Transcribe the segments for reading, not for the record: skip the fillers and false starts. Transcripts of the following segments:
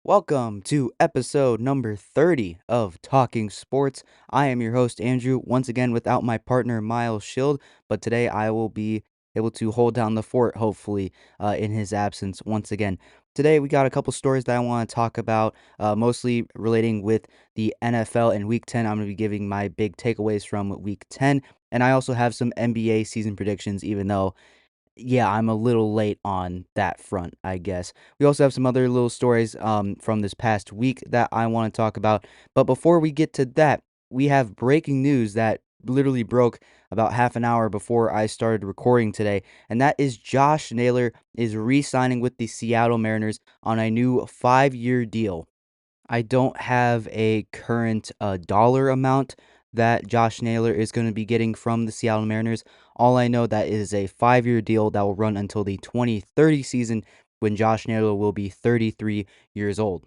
Welcome to episode number 30 of Talking Sports. I am your host, Andrew, once again without my partner, Miles Shield, but today I will be able to hold down the fort, hopefully, in his absence once again. Today we got a couple stories that I want to talk about, mostly relating with the NFL in Week 10. I'm going to be giving my big takeaways from Week 10, and I also have some NBA season predictions, even though yeah, I'm a little late on that front, I guess. We also have some other little stories from this past week that I want to talk about. But before we get to that, we have breaking news that literally broke about half an hour before I started recording today, and that is Josh Naylor is re-signing with the Seattle Mariners on a new 5-year deal. I don't have a current dollar amount that Josh Naylor is going to be getting from the Seattle Mariners. All I know that is a 5-year deal that will run until the 2030 season when Josh Naylor will be 33 years old.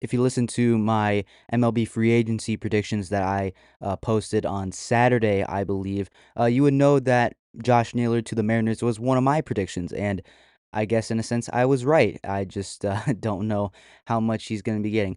If you listen to my MLB free agency predictions that I posted on Saturday, I believe, you would know that Josh Naylor to the Mariners was one of my predictions, and I guess in a sense I was right. I just don't know how much he's going to be getting.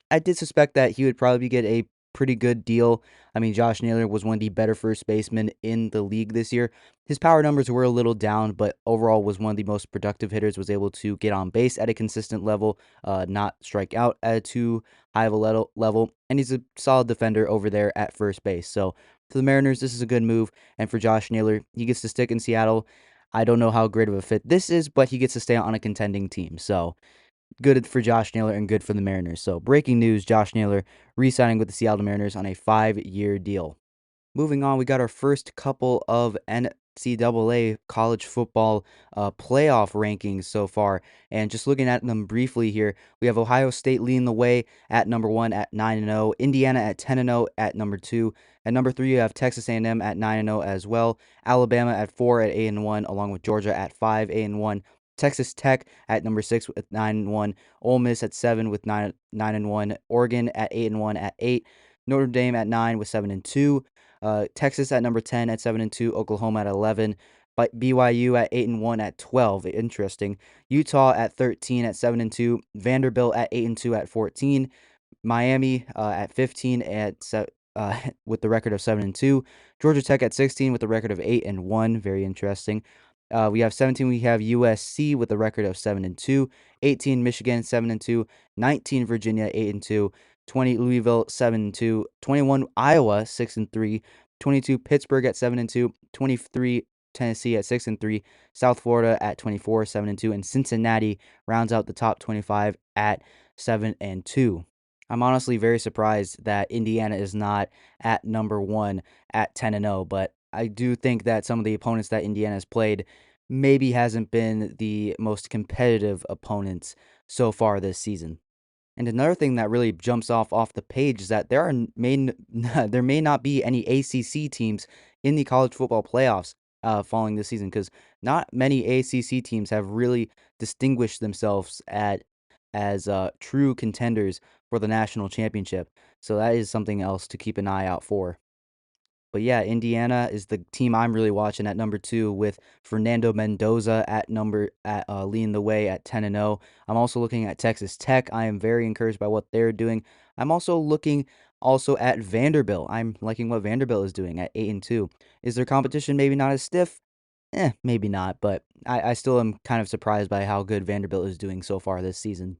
I did suspect that he would probably get a pretty good deal. I mean, Josh Naylor was one of the better first basemen in the league this year. His power numbers were a little down, but overall was one of the most productive hitters, was able to get on base at a consistent level, not strike out at a too high of a level, and he's a solid defender over there at first base. So for the Mariners, this is a good move, and for Josh Naylor, he gets to stick in Seattle. I don't know how great of a fit this is, but he gets to stay on a contending team. So good for Josh Naylor and good for the Mariners. So, breaking news, Josh Naylor re-signing with the Seattle Mariners on a 5-year deal. Moving on, we got our first couple of NCAA college football playoff rankings so far. And just looking at them briefly here, we have Ohio State leading the way at number 1 at 9-0, Indiana at 10-0 at number 2. At number 3, you have Texas A&M at 9-0 as well, Alabama at 4 at 8-1, along with Georgia at 5 8-1. Texas Tech at number 6 with 9-1, Ole Miss at 7 with 9-1, Oregon at 8-1 at 8, Notre Dame at 9 with 7-2. Texas at number 10 at 7-2, Oklahoma at 11, but BYU at 8-1 at 12. Interesting. Utah at 13 at 7-2, Vanderbilt at 8-2 at 14, Miami at 15 with the record of 7-2, Georgia Tech at 16 with a record of 8-1. Very interesting. We have 17. We have USC with a record of 7-2, 18 Michigan 7-2, 19 Virginia 8-2, 20 Louisville 7-2, 21 Iowa 6-3, 22 Pittsburgh at 7-2, 23 Tennessee at 6-3, South Florida at 24 7-2, and Cincinnati rounds out the top 25 at 7-2. I'm honestly very surprised that Indiana is not at number 1 at 10-0, but I do think that some of the opponents that Indiana has played maybe hasn't been the most competitive opponents so far this season. And another thing that really jumps off the page is that there may not be any ACC teams in the college football playoffs following this season, because not many ACC teams have really distinguished themselves as true contenders for the national championship. So that is something else to keep an eye out for. But yeah, Indiana is the team I'm really watching at number 2 with Fernando Mendoza leading the way at 10-0. I'm also looking at Texas Tech. I am very encouraged by what they're doing. I'm also looking at Vanderbilt. I'm liking what Vanderbilt is doing at 8-2. Is their competition maybe not as stiff? Maybe not, but I still am kind of surprised by how good Vanderbilt is doing so far this season.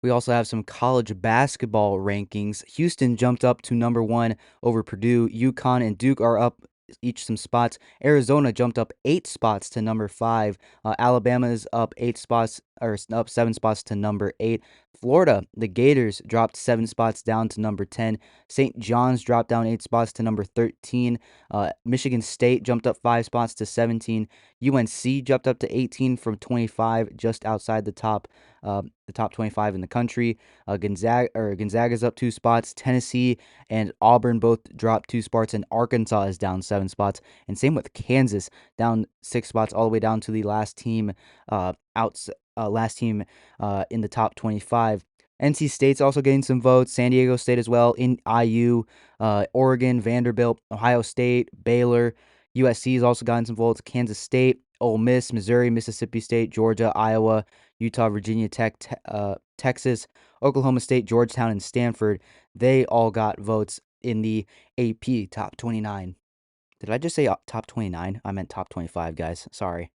We also have some college basketball rankings. Houston jumped up to number 1 over Purdue. UConn and Duke are up each some spots. Arizona jumped up 8 spots to number 5. Alabama is up 8 spots, or up 7 spots to number 8. Florida, the Gators dropped 7 spots down to number 10. St. John's dropped down 8 spots to number 13. Michigan State jumped up 5 spots to 17. UNC jumped up to 18 from 25, just outside the top 25 in the country. Gonzaga's up 2 spots. Tennessee and Auburn both dropped 2 spots, and Arkansas is down 7 spots. And same with Kansas, down 6 spots, all the way down to the last team in the top 25. NC State's also getting some votes. San Diego State as well. In IU, Oregon, Vanderbilt, Ohio State, Baylor. USC has also gotten some votes. Kansas State, Ole Miss, Missouri, Mississippi State, Georgia, Iowa, Utah, Virginia Tech, Texas, Oklahoma State, Georgetown, and Stanford, they all got votes in the AP top 29. Did I just say top 29? I meant top 25, guys. Sorry.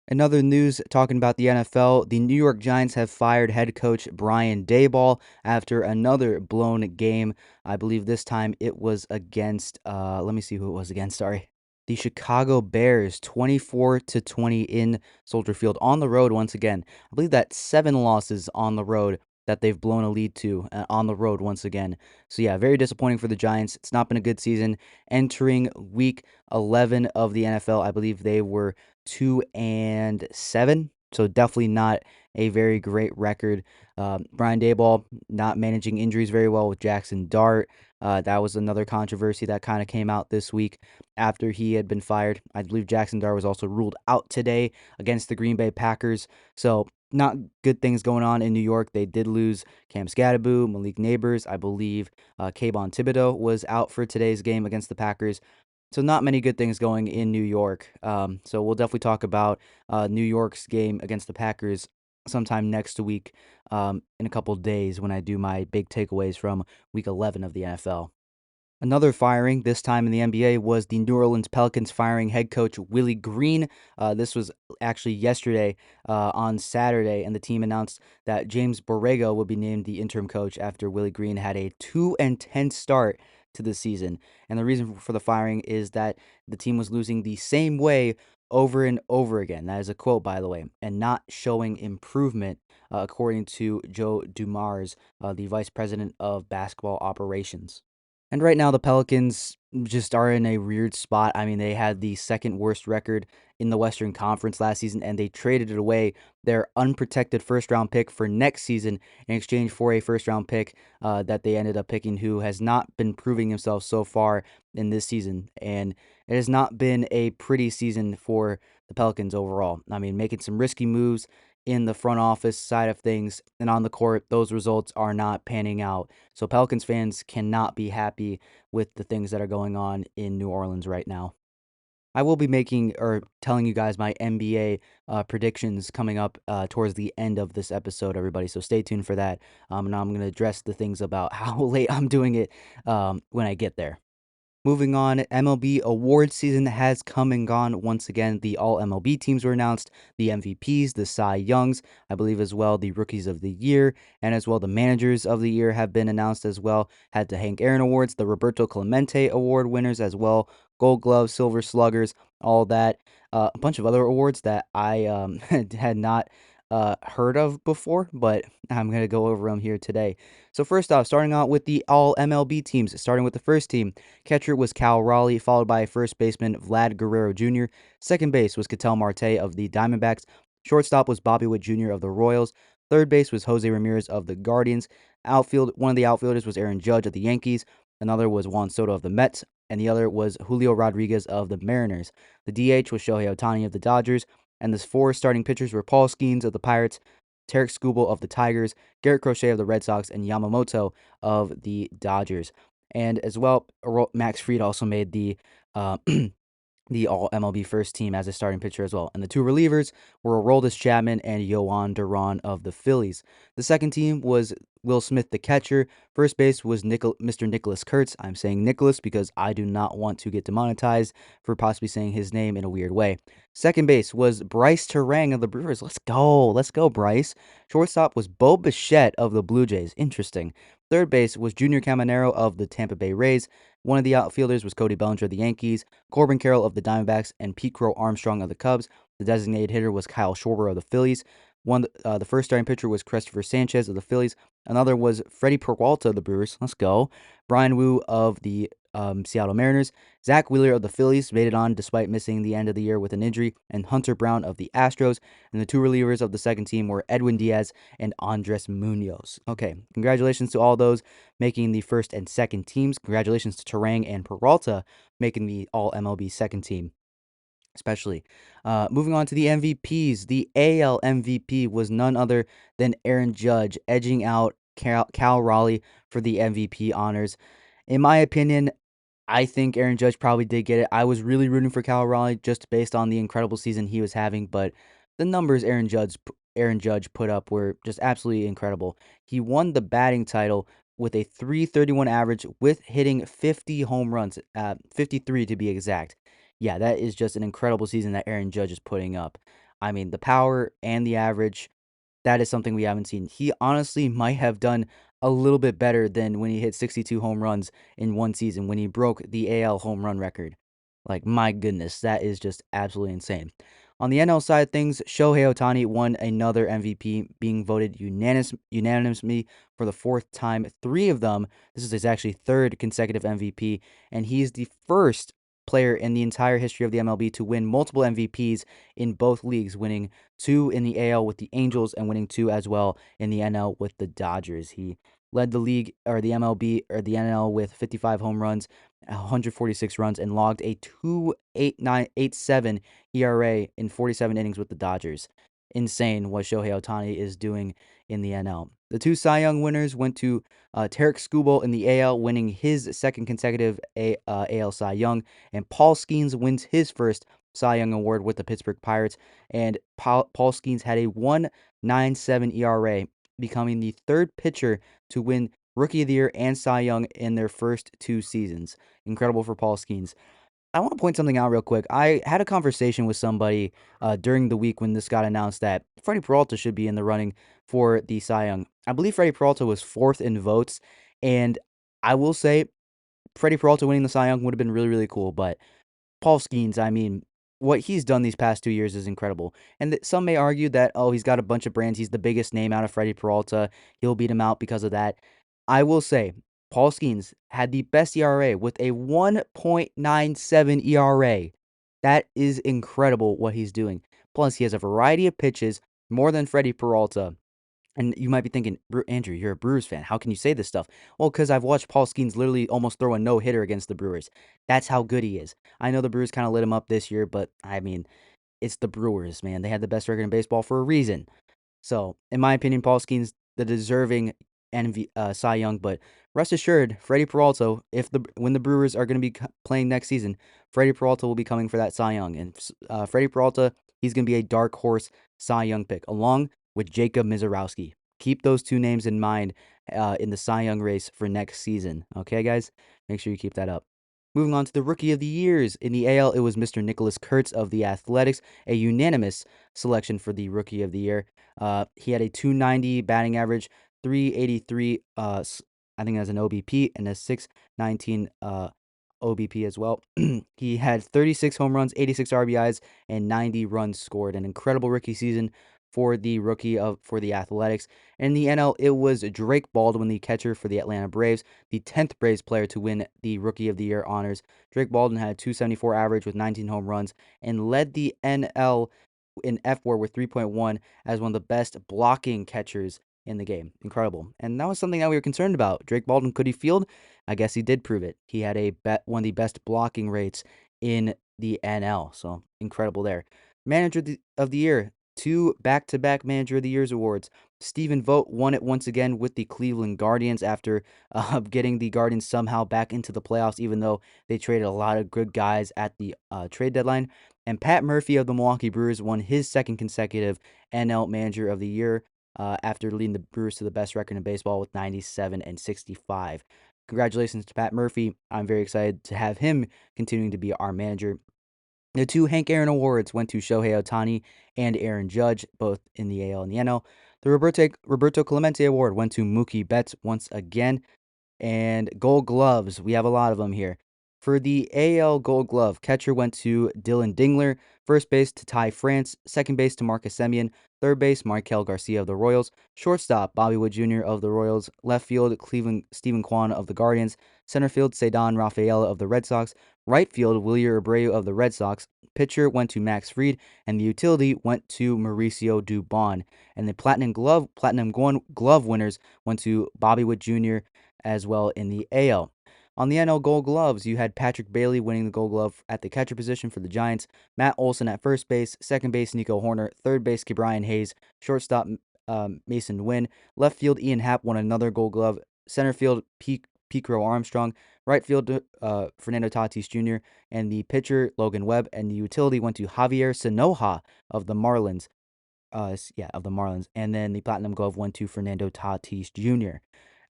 In other news, talking about the NFL, the New York Giants have fired head coach Brian Daboll after another blown game. I believe this time it was against, let me see who it was against, sorry. The Chicago Bears, 24-20 in Soldier Field on the road once again. I believe that's 7 losses on the road that they've blown a lead to on the road once again. So yeah, very disappointing for the Giants. It's not been a good season. Entering week 11 of the NFL, I believe they were 2-7. So definitely not a very great record. Brian Daboll not managing injuries very well with Jackson Dart. That was another controversy that kind of came out this week after he had been fired. I believe Jackson Dart was also ruled out today against the Green Bay Packers. So not good things going on in New York. They did lose Cam Scatterboo, Malik Neighbors. I believe Kayvon Thibodeau was out for today's game against the Packers. So not many good things going in New York. So we'll definitely talk about New York's game against the Packers sometime next week in a couple days when I do my big takeaways from Week 11 of the NFL. Another firing, this time in the NBA, was the New Orleans Pelicans firing head coach Willie Green. This was actually yesterday on Saturday, and the team announced that James Borrego will be named the interim coach after Willie Green had a 2-10 start to the season. And the reason for the firing is that the team was losing the same way over and over again. That is a quote, by the way, and not showing improvement, according to Joe Dumars, the vice president of basketball operations. And right now, the Pelicans just are in a weird spot. I mean, they had the second worst record in the Western Conference last season, and they traded it away, their unprotected first round pick, for next season in exchange for a first round pick that they ended up picking, who has not been proving himself so far in this season. And it has not been a pretty season for the Pelicans overall. I mean, making some risky moves in the front office side of things and on the court, those results are not panning out. So Pelicans fans cannot be happy with the things that are going on in New Orleans right now. I will be making or telling you guys my NBA predictions coming up towards the end of this episode, everybody. So stay tuned for that. And I'm going to address the things about how late I'm doing it when I get there. Moving on, MLB awards season has come and gone once again. The all MLB teams were announced, the MVPs, the Cy Youngs, I believe as well, the Rookies of the Year, and as well the Managers of the Year have been announced as well. Had the Hank Aaron Awards, the Roberto Clemente Award winners as well, Gold Glove, Silver Sluggers, all that. A bunch of other awards that I had not heard of before, but I'm going to go over them here today. So first off, starting out with the all MLB teams, starting with the first team, catcher was Cal Raleigh, followed by first baseman Vlad Guerrero Jr. Second base was Ketel Marte of the Diamondbacks. Shortstop was Bobby Witt Jr. of the Royals. Third base was Jose Ramirez of the Guardians. One of the outfielders was Aaron Judge of the Yankees. Another was Juan Soto of the Mets, and the other was Julio Rodriguez of the Mariners. The DH was Shohei Ohtani of the Dodgers, and the four starting pitchers were Paul Skeens of the Pirates, Tarek Skubal of the Tigers, Garrett Crochet of the Red Sox, and Yamamoto of the Dodgers. And as well, Max Fried also made the the all MLB first team as a starting pitcher as well. And the two relievers were Aroldis Chapman and Yoan Duran of the Phillies. The second team was Will Smith, the catcher. First base was Mr. Nicholas Kurtz. I'm saying Nicholas because I do not want to get demonetized for possibly saying his name in a weird way. Second base was Bryce Terang of the Brewers. Let's go. Let's go, Bryce. Shortstop was Bo Bichette of the Blue Jays. Interesting. Third base was Junior Caminero of the Tampa Bay Rays. One of the outfielders was Cody Bellinger of the Yankees, Corbin Carroll of the Diamondbacks, and Pete Crow Armstrong of the Cubs. The designated hitter was Kyle Schwarber of the Phillies. The first starting pitcher was Christopher Sanchez of the Phillies. Another was Freddie Peralta of the Brewers. Let's go. Brian Wu of the Seattle Mariners. Zach Wheeler of the Phillies made it on despite missing the end of the year with an injury, and Hunter Brown of the Astros. And the two relievers of the second team were Edwin Diaz and Andres Munoz. Okay, congratulations to all those making the first and second teams. Congratulations to Terang and Peralta making the all MLB second team. Especially. Moving on to the MVPs. The AL MVP was none other than Aaron Judge, edging out Cal Raleigh for the MVP honors. In my opinion, I think Aaron Judge probably did get it. I was really rooting for Cal Raleigh just based on the incredible season he was having, but the numbers Aaron Aaron Judge put up were just absolutely incredible. He won the batting title with a 331 average with hitting 50 home runs, 53 to be exact. Yeah, that is just an incredible season that Aaron Judge is putting up. I mean, the power and the average, that is something we haven't seen. He honestly might have done a little bit better than when he hit 62 home runs in one season when he broke the AL home run record. Like, my goodness, that is just absolutely insane. On the NL side of things, Shohei Ohtani won another MVP, being voted unanimously for the fourth time. Three of them, this is his actually third consecutive MVP, and he is the first player in the entire history of the MLB to win multiple MVPs in both leagues, winning two in the AL with the Angels and winning two as well in the NL with the Dodgers. He led the league or the MLB or the NL with 55 home runs, 146 runs, and logged a 2.8987 ERA in 47 innings with the Dodgers. Insane what Shohei Ohtani is doing in the NL. The two Cy Young winners went to Tarek Skubal in the AL, winning his second consecutive AL Cy Young, and Paul Skeens wins his first Cy Young award with the Pittsburgh Pirates. And Paul Skeens had a 1.97 ERA, becoming the third pitcher to win Rookie of the Year and Cy Young in their first two seasons. Incredible for Paul Skeens. I want to point something out real quick. I had a conversation with somebody during the week when this got announced that Freddie Peralta should be in the running for the Cy Young. I believe Freddie Peralta was fourth in votes, and I will say Freddie Peralta winning the Cy Young would have been really, really cool. But Paul Skeens, I mean, what he's done these past 2 years is incredible. And some may argue that, oh, he's got a bunch of brands. He's the biggest name out of Freddie Peralta. He'll beat him out because of that. I will say, Paul Skeens had the best ERA with a 1.97 ERA. That is incredible what he's doing. Plus, he has a variety of pitches, more than Freddie Peralta. And you might be thinking, Andrew, you're a Brewers fan. How can you say this stuff? Well, because I've watched Paul Skeens literally almost throw a no-hitter against the Brewers. That's how good he is. I know the Brewers kind of lit him up this year, but I mean, it's the Brewers, man. They had the best record in baseball for a reason. So, in my opinion, Paul Skeens the deserving Cy Young, but rest assured, Freddie Peralta, when the Brewers are going to be playing next season, Freddie Peralta will be coming for that Cy Young, and Freddie Peralta, he's going to be a dark horse Cy Young pick, along with Jacob Mizorowski. Keep those two names in mind in the Cy Young race for next season. Okay, guys, make sure you keep that up. Moving on to the Rookie of the Years. In the AL, it was Mr. Nicholas Kurtz of the Athletics, a unanimous selection for the Rookie of the Year. He had a 290 batting average, 383, I think that's an OBP, and a 619 OBP as well. He had 36 home runs, 86 RBIs, and 90 runs scored. An incredible rookie season for the for the Athletics. In the NL, it was Drake Baldwin, the catcher for the Atlanta Braves, the 10th Braves player to win the Rookie of the Year honors. Drake Baldwin had a 274 average with 19 home runs and led the NL in FWAR with 3.1 as one of the best blocking catchers in the game. Incredible. And that was something that we were concerned about. Drake Baldwin, could he field? I guess he did prove it. He had one of the best blocking rates in the NL. So incredible there. Manager of the Year, two back-to-back Manager of the Year's awards. Stephen Vogt won it once again with the Cleveland Guardians after getting the Guardians somehow back into the playoffs, even though they traded a lot of good guys at the trade deadline. And Pat Murphy of the Milwaukee Brewers won his second consecutive NL Manager of the Year after leading the Brewers to the best record in baseball with 97 and 65. Congratulations to Pat Murphy. I'm very excited to have him continuing to be our manager. The two Hank Aaron Awards went to Shohei Ohtani and Aaron Judge, both in the AL and the NL. The Roberto Clemente Award went to Mookie Betts once again. And Gold Gloves, we have a lot of them here. For the AL Gold Glove, catcher went to Dylan Dingler, first base to Ty France, second base to Marcus Semien, third base Markel Garcia of the Royals, shortstop Bobby Wood Jr. of the Royals, left field Cleveland Stephen Kwan of the Guardians, center field Cedon Rafaela of the Red Sox, right field Wilyer Abreu of the Red Sox, pitcher went to Max Fried, and the utility went to Mauricio Dubon. And the Platinum Glove winners went to Bobby Wood Jr. as well in the AL. On the NL Gold Gloves, you had Patrick Bailey winning the Gold Glove at the catcher position for the Giants, Matt Olson at first base, second base Nico Horner, third base Ke'Bryan Hayes, shortstop Mason Wynn, left field Ian Happ won another Gold Glove, center field Pecro Armstrong, right field Fernando Tatis Jr., and the pitcher Logan Webb, and the utility went to Javier Sanoja of the Marlins. yeah, of the Marlins. And then the Platinum Glove went to Fernando Tatis Jr.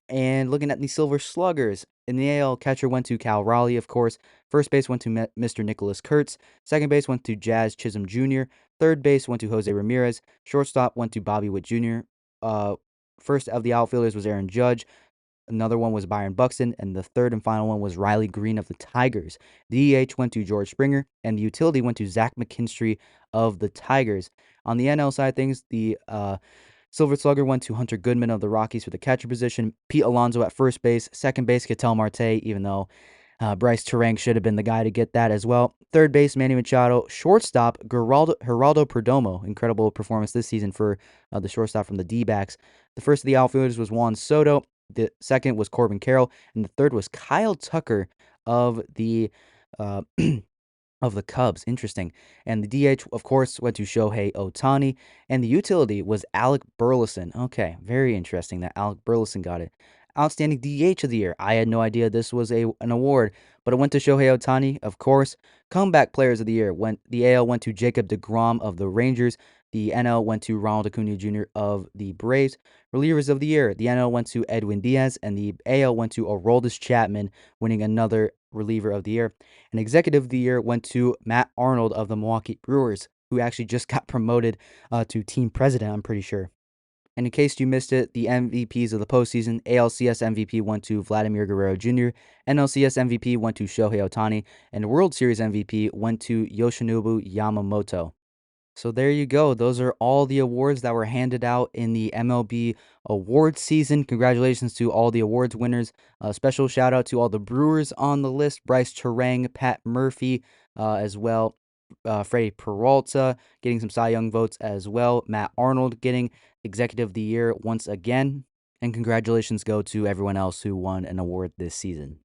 And looking at the Silver Sluggers, in the AL, catcher went to Cal Raleigh, of course. First base went to Mr. Nicholas Kurtz. Second base went to Jazz Chisholm Jr. Third base went to Jose Ramirez. Shortstop went to Bobby Witt Jr. Uh, First of the outfielders was Aaron Judge. Another one was Byron Buxton, and the third and final one was Riley Green of the Tigers. The DH went to George Springer, and the utility went to Zach McKinstry of the Tigers. On the NL side of things, the Silver Slugger went to Hunter Goodman of the Rockies for the catcher position. Pete Alonso at first base. Second base, Ketel Marte, even though Bryce Terang should have been the guy to get that as well. Third base, Manny Machado. Shortstop, Geraldo Perdomo. Incredible performance this season for the shortstop from the D-backs. The first of the outfielders was Juan Soto. The second was Corbin Carroll. And the third was Kyle Tucker of the uh, of the Cubs. Interesting. And the DH, of course, went to Shohei Ohtani. And the utility was Alec Burleson. Okay, very interesting that Alec Burleson got it. Outstanding DH of the year. I had no idea this was an award, but it went to Shohei Ohtani, of course. Comeback players of the year the AL went to Jacob deGrom of the Rangers. The NL went to Ronald Acuna Jr. of the Braves. Relievers of the year, the NL went to Edwin Diaz, and the AL went to Aroldis Chapman, winning another reliever of the year. And executive of the year went to Matt Arnold of the Milwaukee Brewers, who actually just got promoted to team president, I'm pretty sure. And in case you missed it, the MVPs of the postseason, ALCS MVP went to Vladimir Guerrero Jr., NLCS MVP went to Shohei Ohtani, and World Series MVP went to Yoshinobu Yamamoto. So there you go. Those are all the awards that were handed out in the MLB awards season. Congratulations to all the awards winners. A special shout out to all the Brewers on the list: Bryce Terang, Pat Murphy, as well. Freddie Peralta getting some Cy Young votes as well. Matt Arnold getting Executive of the Year once again. And congratulations go to everyone else who won an award this season.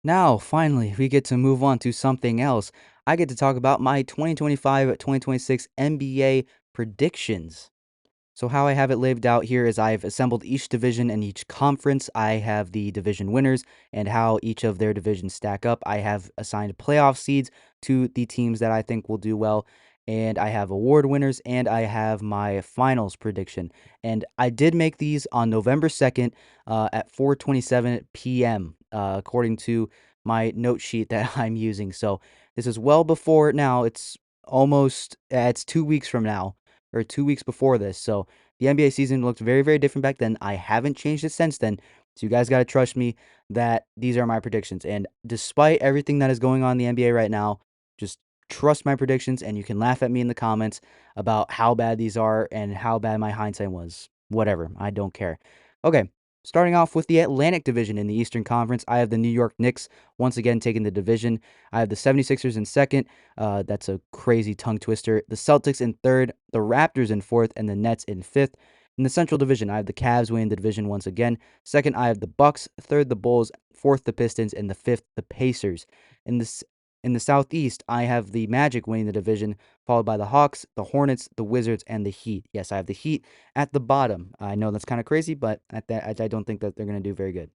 Now, finally, we get to move on to something else. I get to talk about my 2025-2026 NBA predictions. So how I have it laid out here is I've assembled each division and each conference. I have the division winners and how each of their divisions stack up. I have assigned playoff seeds to the teams that I think will do well. And I have award winners and I have my finals prediction. And I did make these on November 2nd at 4:27 p.m. According to my note sheet that I'm using. So this is well before now. It's almost, it's 2 weeks from now or 2 weeks before this. So the NBA season looked very, very different back then. I haven't changed it since then. So you guys got to trust me that these are my predictions. And despite everything that is going on in the NBA right now, just trust my predictions and you can laugh at me in the comments about how bad these are and how bad my hindsight was. Whatever. I don't care. Okay. Starting off with the Atlantic Division in the Eastern Conference, I have the New York Knicks once again taking the division. I have the 76ers in second. That's a crazy tongue twister. The Celtics in third, the Raptors in fourth, and the Nets in fifth. In the Central Division, I have the Cavs winning the division once again. Second, I have the Bucks. Third, the Bulls. Fourth, the Pistons, and the fifth, the Pacers. In the Southeast, I have the Magic winning the division, followed by the Hawks, the Hornets, the Wizards, and the Heat. Yes, I have the Heat at the bottom. I know that's kind of crazy, but I don't think that they're going to do very good.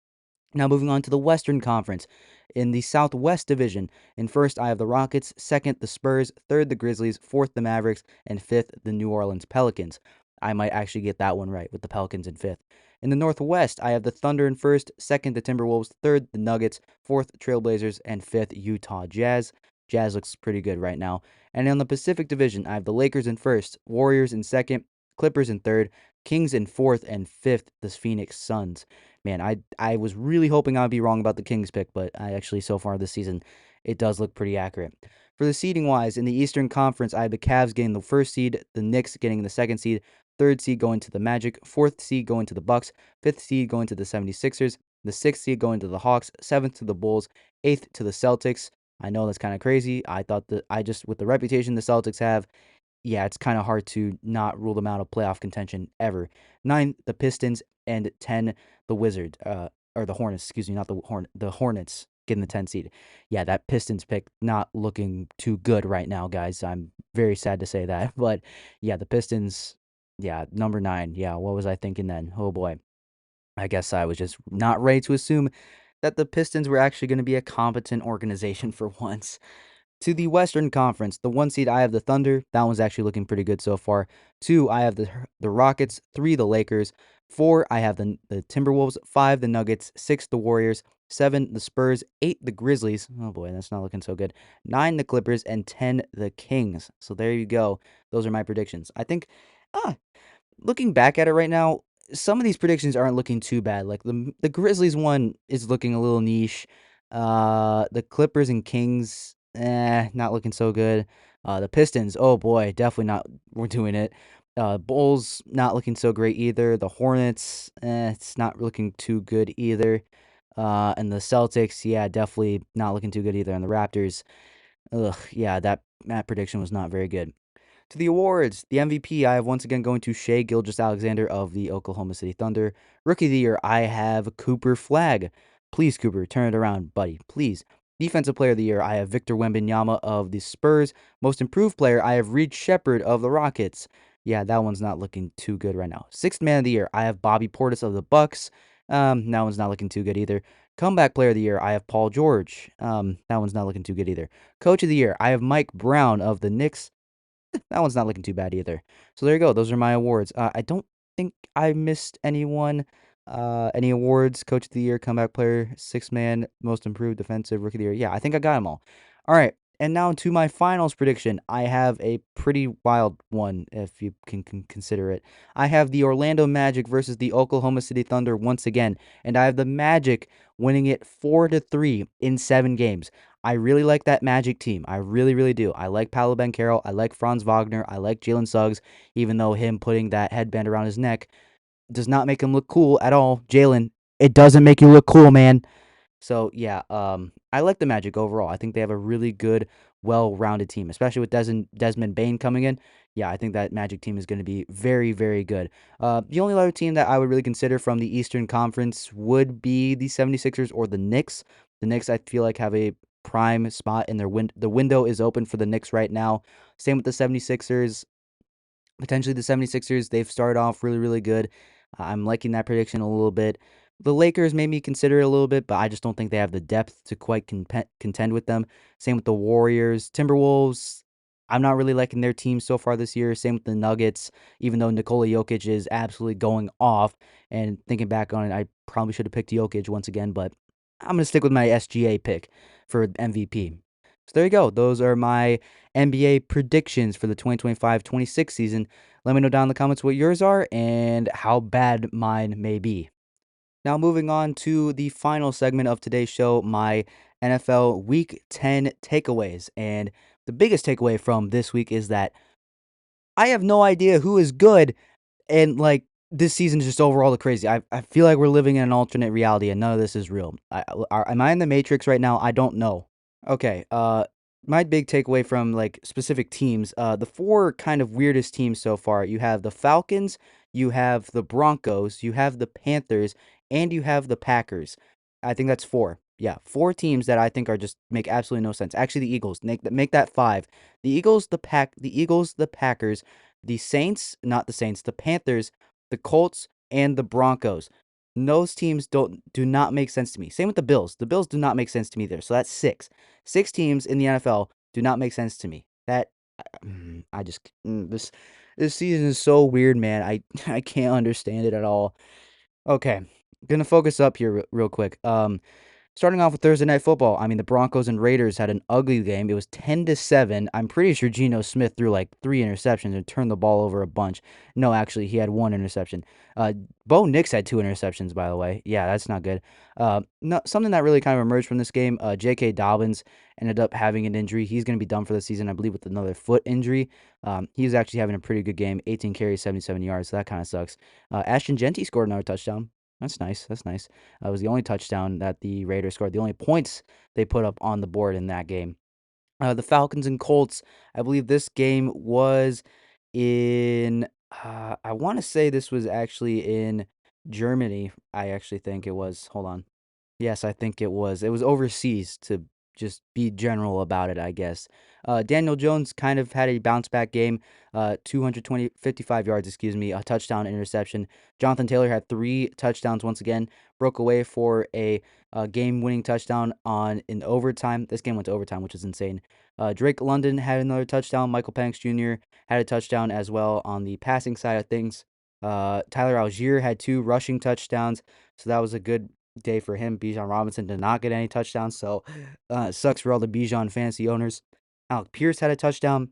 Now moving on to the Western Conference. In the Southwest Division, in first I have the Rockets, second the Spurs, third the Grizzlies, fourth the Mavericks, and fifth the New Orleans Pelicans. I might actually get that one right with the Pelicans in fifth. In the Northwest, I have the Thunder in first, second the Timberwolves, third the Nuggets, fourth Trailblazers, and fifth Utah Jazz. Jazz looks pretty good right now. And in the Pacific Division, I have the Lakers in first, Warriors in second, Clippers in third, Kings in fourth, and fifth the Phoenix Suns. Man, I was really hoping I'd be wrong about the Kings pick, but I actually so far this season it does look pretty accurate. For the seeding wise, in the Eastern Conference, I have the Cavs getting the first seed, the Knicks getting the second seed, third seed going to the Magic, fourth seed going to the Bucks, fifth seed going to the 76ers, the sixth seed going to the Hawks, seventh to the Bulls, eighth to the Celtics. I know that's kind of crazy. I thought that I just with the reputation the Celtics have, yeah, it's kind of hard to not rule them out of playoff contention ever. Nine, the Pistons, and 10, the Wizards, or the Hornets, excuse me, not the Hornets getting the 10 seed. Yeah, that Pistons pick not looking too good right now, guys. I'm very sad to say that. But yeah, the Pistons, yeah, number 9. Yeah, what was I thinking then? Oh boy. I guess I was just not ready to assume that the Pistons were actually going to be a competent organization for once. To the Western Conference, the 1 seed I have the Thunder. That one's actually looking pretty good so far. 2, I have the Rockets. 3, the Lakers. 4, I have the Timberwolves. 5, the Nuggets. 6, the Warriors. 7, the Spurs. 8, the Grizzlies. Oh boy, that's not looking so good. 9, the Clippers, and 10, the Kings. So there you go. Those are my predictions. I think ah, looking back at it right now, some of these predictions aren't looking too bad. Like the Grizzlies one is looking a little niche. The Clippers and Kings, not looking so good. The Pistons, oh boy, definitely not. We're doing it. Bulls not looking so great either. The Hornets, it's not looking too good either. And the Celtics, yeah, definitely not looking too good either. And the Raptors, ugh, yeah, that prediction was not very good. To the awards, the MVP I have once again going to Shea Gilgeous-Alexander of the Oklahoma City Thunder. Rookie of the Year, I have Cooper Flagg. Please, Cooper, turn it around, buddy. Please. Defensive Player of the Year, I have Victor Wembanyama of the Spurs. Most Improved Player, I have Reed Shepherd of the Rockets. Yeah, that one's not looking too good right now. Sixth Man of the Year, I have Bobby Portis of the Bucks. That one's not looking too good either. Comeback Player of the Year, I have Paul George. That one's not looking too good either. Coach of the Year, I have Mike Brown of the Knicks. That one's not looking too bad either. So there you go. Those are my awards. I don't think I missed anyone. Any awards? Coach of the Year, Comeback Player, Six Man, Most Improved Defensive, Rookie of the Year. Yeah, I think I got them all. All right. And now to my finals prediction. I have a pretty wild one, if you can consider it. I have the Orlando Magic versus the Oklahoma City Thunder once again, and I have the Magic winning it 4-3 in 7 games. I really like that Magic team. I really, really do. I like Paolo Banchero. I like Franz Wagner. I like Jalen Suggs, even though him putting that headband around his neck does not make him look cool at all. Jalen, it doesn't make you look cool, man. So yeah, I like the Magic overall. I think they have a really good, well-rounded team, especially with Desmond Bane coming in. Yeah, I think that Magic team is going to be very, very good. The only other team that I would really consider from the Eastern Conference would be the 76ers or the Knicks. The Knicks, I feel like, have a prime spot in their the window is open for the Knicks right now. Same with the 76ers. Potentially the 76ers, they've started off really, really good. I'm liking that prediction a little bit. The Lakers made me consider it a little bit, but I just don't think they have the depth to quite contend with them. Same with the Warriors. Timberwolves, I'm not really liking their team so far this year. Same with the Nuggets, even though Nikola Jokic is absolutely going off. And thinking back on it, I probably should have picked Jokic once again, but I'm going to stick with my SGA pick for MVP. So there you go. Those are my NBA predictions for the 2025-26 season. Let me know down in the comments what yours are and how bad mine may be. Now, moving on to the final segment of today's show, my NFL Week 10 takeaways. And the biggest takeaway from this week is that I have no idea who is good, and like this season is just overall the crazy. I feel like we're living in an alternate reality, and none of this is real. Am I in the Matrix right now? I don't know. Okay, my big takeaway from like specific teams, the four kind of weirdest teams so far. You have the Falcons, you have the Broncos, you have the Panthers, and you have the Packers. I think that's four. Yeah, four teams that I think are just make absolutely no sense. Actually, the Eagles make that five. The Eagles, the Packers, the Saints, not the Saints, the Panthers, the Colts, and the Broncos. Those teams do not make sense to me. Same with the Bills. The Bills do not make sense to me there. So that's six. Six teams in the NFL do not make sense to me. That I just this season is so weird, man. I can't understand it at all. Okay, gonna focus up here real quick. Starting off with Thursday Night Football, I mean, the Broncos and Raiders had an ugly game. It was 10-7. I'm pretty sure Geno Smith threw like 3 interceptions and turned the ball over a bunch. No, actually, he had 1 interception. Bo Nix had 2 interceptions, by the way. Yeah, that's not good. No, something that really kind of emerged from this game, J.K. Dobbins ended up having an injury. He's going to be done for the season, I believe, with another foot injury. He was actually having a pretty good game, 18 carries, 77 yards, so that kind of sucks. Ashton Genty scored another touchdown. That's nice. That's nice. That was the only touchdown that the Raiders scored. The only points they put up on the board in that game. The Falcons and Colts. I believe this game was in. I want to say this was actually in Germany. I actually think it was. Hold on. Yes, I think it was. It was overseas to just be general about it, I guess. Daniel Jones kind of had a bounce back game, 55 yards, excuse me, a touchdown, interception. Jonathan Taylor had 3 touchdowns once again, broke away for a game-winning touchdown on in overtime. This game went to overtime, which is insane. Drake London had another touchdown. Michael Penix Jr. had a touchdown as well on the passing side of things. Tyler Algier had 2 rushing touchdowns, so that was a good day for him. Bijan Robinson did not get any touchdowns, so it sucks for all the Bijan fantasy owners. Alec Pierce had a touchdown.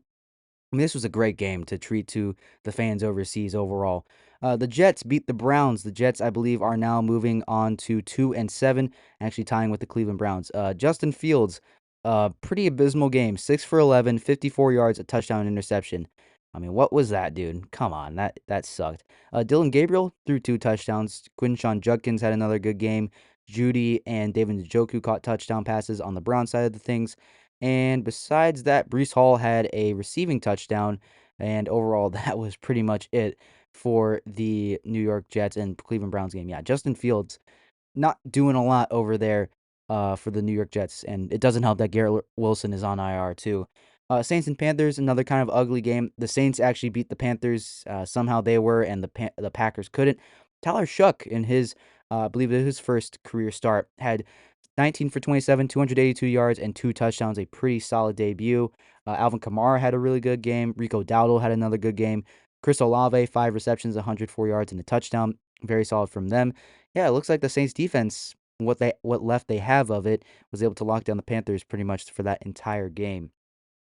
I mean, this was a great game to treat to the fans overseas overall. The Jets beat the Browns. The Jets, I believe, are now moving on to 2-7, actually tying with the Cleveland Browns. Justin Fields, pretty abysmal game. 6 for 11, 54 yards, a touchdown, interception. I mean, what was that, dude? Come on, that sucked. Dylan Gabriel threw 2 touchdowns. Quinshawn Judkins had another good game. Judy and David Njoku caught touchdown passes on the Brown side of the things. And besides that, Breece Hall had a receiving touchdown. And overall, that was pretty much it for the New York Jets and Cleveland Browns game. Yeah, Justin Fields not doing a lot over there for the New York Jets. And it doesn't help that Garrett Wilson is on IR too. Saints and Panthers, another kind of ugly game. The Saints actually beat the Panthers. Somehow they were, and the Packers couldn't. Tyler Shuck, in his, I believe it was his first career start, had 19 for 27, 282 yards, and 2 touchdowns. A pretty solid debut. Alvin Kamara had a really good game. Rico Dowdle had another good game. Chris Olave, 5 receptions, 104 yards, and a touchdown. Very solid from them. Yeah, it looks like the Saints defense, what left they have of it, was able to lock down the Panthers pretty much for that entire game.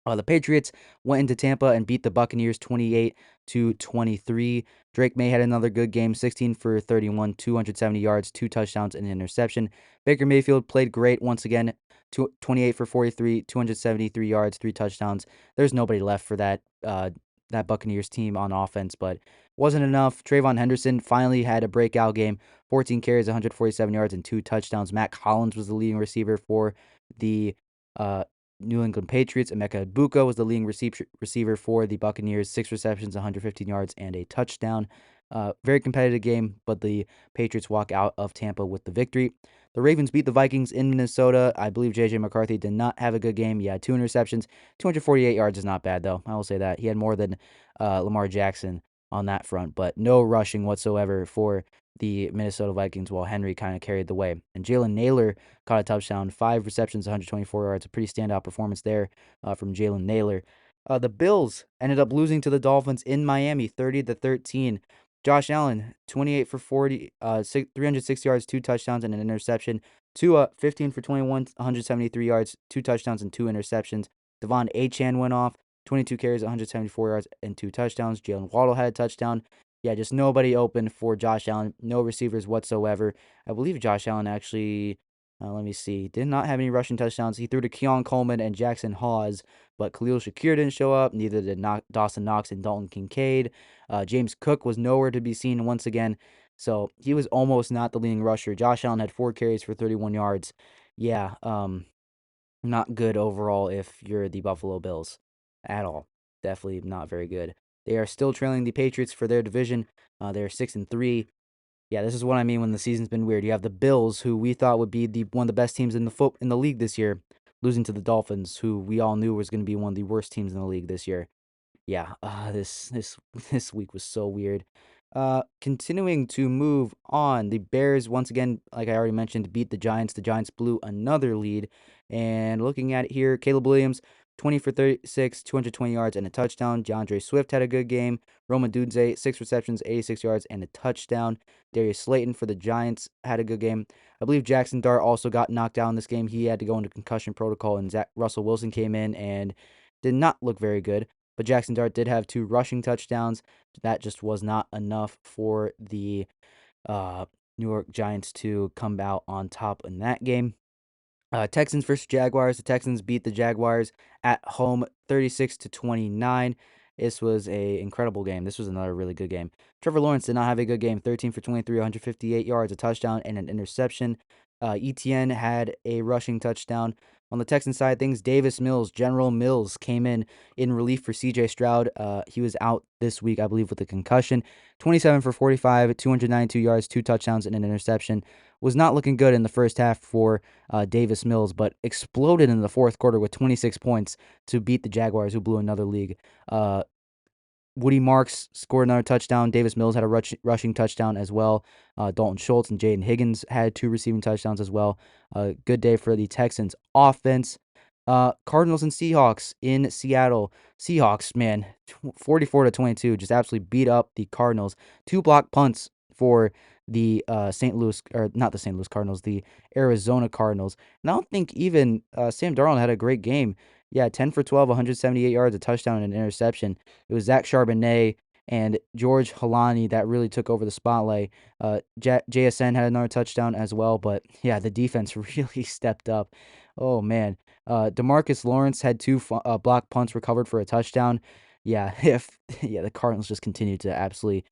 The Patriots went into Tampa and beat the Buccaneers 28-23. Drake May had another good game, 16 for 31, 270 yards, 2 touchdowns, and an interception. Baker Mayfield played great once again, 28 for 43, 273 yards, 3 touchdowns. There's nobody left for that Buccaneers team on offense, but wasn't enough. Trayvon Henderson finally had a breakout game, 14 carries, 147 yards, and 2 touchdowns. Matt Collins was the leading receiver for the uh, New England Patriots. Emeka Egbuka was the leading receiver for the Buccaneers, 6 receptions, 115 yards, and a touchdown. Very competitive game, but the Patriots walk out of Tampa with the victory. The Ravens beat the Vikings in Minnesota. I believe J.J. McCarthy did not have a good game. He had 2 interceptions. 248 yards is not bad, though. I will say that. He had more than Lamar Jackson on that front, but no rushing whatsoever for the Minnesota Vikings, while Henry kind of carried the way. And Jalen Naylor caught a touchdown, 5 receptions, 124 yards. A pretty standout performance there from Jalen Naylor. The Bills ended up losing to the Dolphins in Miami, 30-13. Josh Allen, 28 for 40, 306 yards, 2 touchdowns, and an interception. Tua, 15 for 21, 173 yards, 2 touchdowns, and 2 interceptions. Devon Achane went off, 22 carries, 174 yards, and 2 touchdowns. Jalen Waddle had a touchdown. Yeah, just nobody open for Josh Allen. No receivers whatsoever. I believe Josh Allen actually, let me see, did not have any rushing touchdowns. He threw to Keon Coleman and Jackson Hawes, but Khalil Shakir didn't show up. Neither did Dawson Knox and Dalton Kincaid. James Cook was nowhere to be seen once again, so he was almost not the leading rusher. Josh Allen had 4 carries for 31 yards. Yeah, not good overall if you're the Buffalo Bills at all. Definitely not very good. They are still trailing the Patriots for their division. They're 6-3. Yeah, this is what I mean when the season's been weird. You have the Bills, who we thought would be one of the best teams in the league this year, losing to the Dolphins, who we all knew was going to be one of the worst teams in the league this year. Yeah, this week was so weird. Continuing to move on, the Bears once again, like I already mentioned, beat the Giants. The Giants blew another lead, and looking at it here, Caleb Williams, 20 for 36, 220 yards, and a touchdown. DeAndre Swift had a good game. Roman Dunze, 6 receptions, 86 yards, and a touchdown. Darius Slayton for the Giants had a good game. I believe Jackson Dart also got knocked out in this game. He had to go into concussion protocol, and Russell Wilson came in and did not look very good. But Jackson Dart did have 2 rushing touchdowns. That just was not enough for the uh, New York Giants to come out on top in that game. Texans versus Jaguars. The Texans beat the Jaguars at home 36-29. This was a incredible game. This was another really good game. Trevor Lawrence did not have a good game. 13 for 23, 158 yards, a touchdown, and an interception. Etienne had a rushing touchdown. On the Texans side of things, Davis Mills, General Mills, came in relief for C.J. Stroud. He was out this week, I believe, with a concussion. 27 for 45, 292 yards, 2 touchdowns, and an interception. Was not looking good in the first half for Davis Mills, but exploded in the fourth quarter with 26 points to beat the Jaguars, who blew another league. Woody Marks scored another touchdown. Davis Mills had a rushing touchdown as well. Dalton Schultz and Jaden Higgins had 2 receiving touchdowns as well. Good day for the Texans offense. Cardinals and Seahawks in Seattle. Seahawks, man, 44-22, just absolutely beat up the Cardinals. 2 block punts for the St. Louis, or not the St. Louis Cardinals, the Arizona Cardinals. And I don't think even Sam Darnold had a great game. Yeah, 10 for 12, 178 yards, a touchdown, and an interception. It was Zach Charbonnet and George Halani that really took over the spotlight. JSN had another touchdown as well, but yeah, the defense really stepped up. Oh man, Demarcus Lawrence had 2 block punts recovered for a touchdown. Yeah, if yeah, the Cardinals just continued to absolutely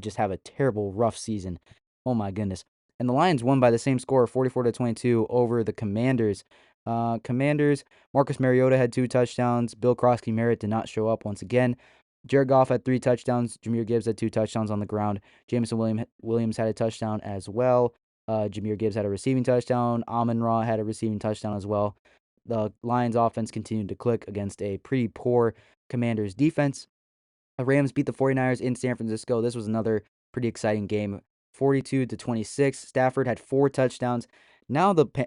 just have a terrible, rough season. Oh my goodness. And the Lions won by the same score, 44-22, over the Commanders. Commanders, Marcus Mariota had 2 touchdowns. Bill Krosky Merritt did not show up once again. Jared Goff had 3 touchdowns. Jameer Gibbs had 2 touchdowns on the ground. Williams had a touchdown as well. Jameer Gibbs had a receiving touchdown. Amon-Ra had a receiving touchdown as well. The Lions offense continued to click against a pretty poor Commanders defense. The Rams beat the 49ers in San Francisco. This was another pretty exciting game. 42-26. Stafford had 4 touchdowns. Now not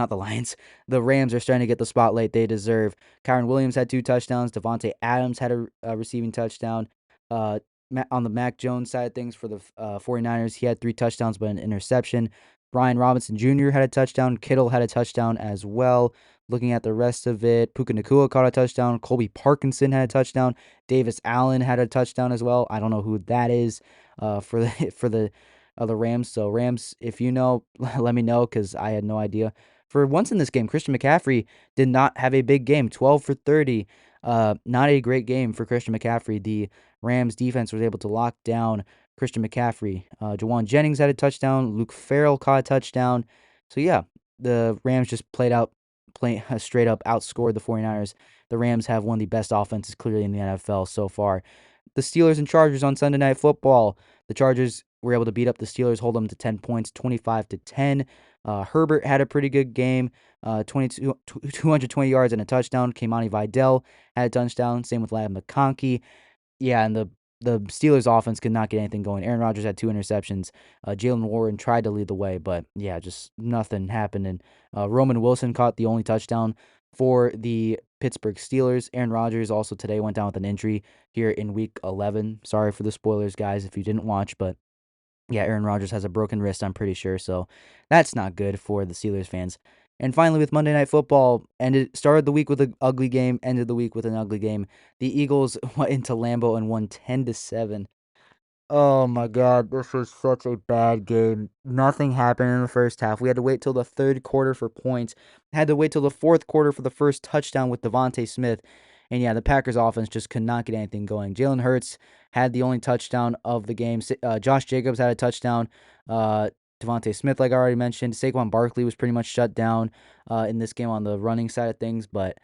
the Lions, the Rams are starting to get the spotlight they deserve. Kyron Williams had 2 touchdowns. Devontae Adams had a receiving touchdown. Uh, on the Mac Jones side of things for the 49ers, he had 3 touchdowns but an interception. Brian Robinson Jr. had a touchdown. Kittle had a touchdown as well. Looking at the rest of it, Puka Nacua caught a touchdown. Colby Parkinson had a touchdown. Davis Allen had a touchdown as well. I don't know who that is for the Rams. So Rams, if you know, let me know because I had no idea. For once in this game, Christian McCaffrey did not have a big game. 12 for 30. Not a great game for Christian McCaffrey. The Rams defense was able to lock down Christian McCaffrey. Jawan Jennings had a touchdown. Luke Farrell caught a touchdown. So yeah, the Rams just straight up outscored the 49ers. The Rams have one of the best offenses clearly in the NFL so far. The Steelers and Chargers on Sunday Night Football. The Chargers were able to beat up the Steelers, hold them to 10 points, 25-10. Herbert had a pretty good game, 220 yards and a touchdown. Kamani Vidal had a touchdown. Same with Ladd McConkey. Yeah, and the Steelers' offense could not get anything going. Aaron Rodgers had 2 interceptions. Jalen Warren tried to lead the way, but yeah, just nothing happened. And Roman Wilson caught the only touchdown for the Pittsburgh Steelers. Aaron Rodgers also today went down with an injury here in Week 11. Sorry for the spoilers, guys, if you didn't watch, but yeah, Aaron Rodgers has a broken wrist, I'm pretty sure, so that's not good for the Steelers fans. And finally, with Monday Night Football, started the week with an ugly game, ended the week with an ugly game. The Eagles went into Lambeau and won 10-7. Oh my God, this was such a bad game. Nothing happened in the first half. We had to wait till the third quarter for points. Had to wait till the fourth quarter for the first touchdown with Devontae Smith. And yeah, the Packers offense just could not get anything going. Jalen Hurts had the only touchdown of the game. Josh Jacobs had a touchdown. Devontae Smith, like I already mentioned. Saquon Barkley was pretty much shut down in this game on the running side of things. But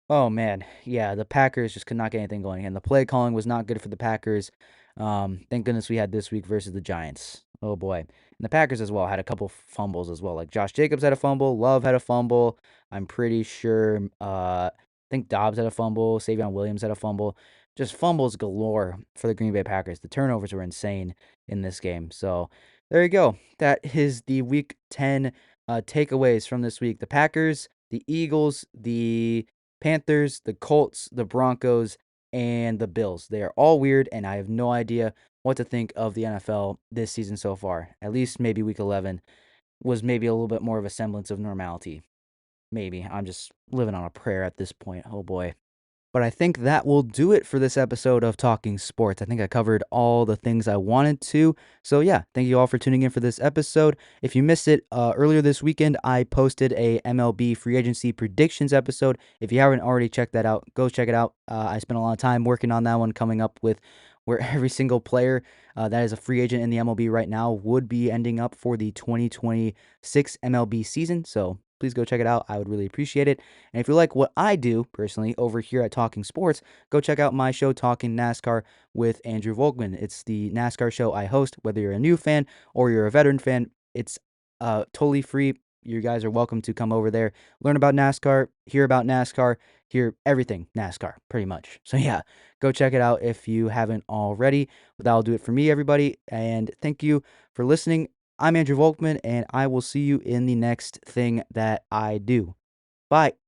oh man, yeah, the Packers just could not get anything going, and the play calling was not good for the Packers. Thank goodness we had this week versus the Giants. Oh boy, and the Packers as well had a couple fumbles as well. Like Josh Jacobs had a fumble, Love had a fumble. I'm pretty sure. I think Dobbs had a fumble. Savion Williams had a fumble. Just fumbles galore for the Green Bay Packers. The turnovers were insane in this game. So there you go. That is the Week 10 takeaways from this week. The Packers, the Eagles, the Panthers, the Colts, the Broncos, and the Bills. They are all weird, and I have no idea what to think of the NFL this season so far. At least maybe Week 11 was maybe a little bit more of a semblance of normality. Maybe. I'm just living on a prayer at this point. Oh boy. But I think that will do it for this episode of Talking Sports. I think I covered all the things I wanted to. So yeah, thank you all for tuning in for this episode. If you missed it, earlier this weekend, I posted a MLB free agency predictions episode. If you haven't already checked that out, go check it out. I spent a lot of time working on that one, coming up with where every single player that is a free agent in the MLB right now would be ending up for the 2026 MLB season. So please go check it out. I would really appreciate it. And if you like what I do personally over here at Talking Sports, go check out my show, Talking NASCAR with Andrew Volkman. It's the NASCAR show I host. Whether you're a new fan or you're a veteran fan, it's totally free. You guys are welcome to come over there, learn about NASCAR, hear everything NASCAR, pretty much. So, yeah, go check it out if you haven't already. But that'll do it for me, everybody. And thank you for listening. I'm Andrew Volkman, and I will see you in the next thing that I do. Bye.